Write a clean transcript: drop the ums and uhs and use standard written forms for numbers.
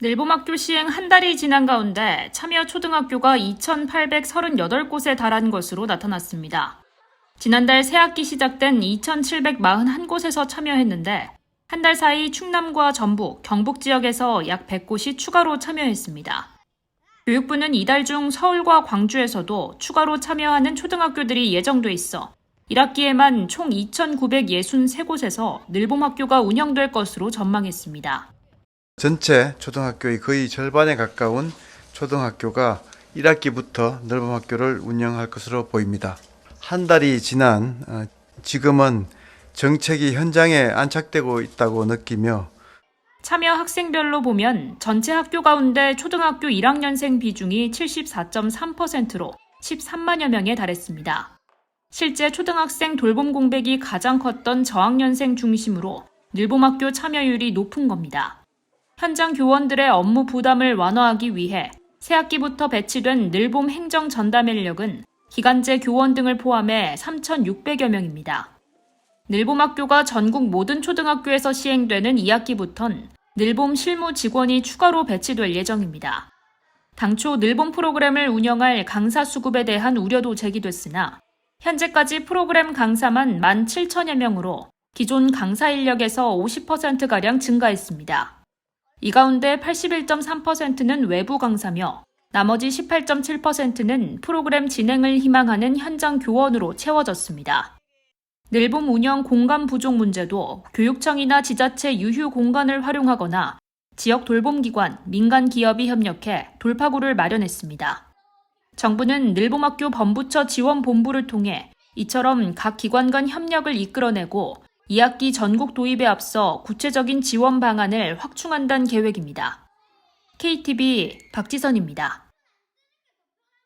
늘봄학교 시행 한 달이 지난 가운데 참여 초등학교가 2,838곳에 달한 것으로 나타났습니다. 지난달 새학기 시작된 2,741곳에서 참여했는데 한 달 사이 충남과 전북, 경북 지역에서 약 100곳이 추가로 참여했습니다. 교육부는 이달 중 서울과 광주에서도 추가로 참여하는 초등학교들이 예정돼 있어 1학기에만 총 2,963곳에서 늘봄학교가 운영될 것으로 전망했습니다. 전체 초등학교의 거의 절반에 가까운 초등학교가 1학기부터 늘봄학교를 운영할 것으로 보입니다. 한 달이 지난 지금은 정책이 현장에 안착되고 있다고 느끼며 참여 학생별로 보면 전체 학교 가운데 초등학교 1학년생 비중이 74.3%로 13만여 명에 달했습니다. 실제 초등학생 돌봄 공백이 가장 컸던 저학년생 중심으로 늘봄학교 참여율이 높은 겁니다. 현장 교원들의 업무 부담을 완화하기 위해 새학기부터 배치된 늘봄 행정 전담 인력은 기간제 교원 등을 포함해 3,600여 명입니다. 늘봄학교가 전국 모든 초등학교에서 시행되는 2학기부턴 늘봄 실무 직원이 추가로 배치될 예정입니다. 당초 늘봄 프로그램을 운영할 강사 수급에 대한 우려도 제기됐으나 현재까지 프로그램 강사만 17,000여 명으로 기존 강사 인력에서 50%가량 증가했습니다. 이 가운데 81.3%는 외부 강사며 나머지 18.7%는 프로그램 진행을 희망하는 현장 교원으로 채워졌습니다. 늘봄 운영 공간 부족 문제도 교육청이나 지자체 유휴 공간을 활용하거나 지역 돌봄기관, 민간 기업이 협력해 돌파구를 마련했습니다. 정부는 늘봄학교 범부처 지원본부를 통해 이처럼 각 기관 간 협력을 이끌어내고 2학기 전국 도입에 앞서 구체적인 지원 방안을 확충한다는 계획입니다. KTV 박지선입니다.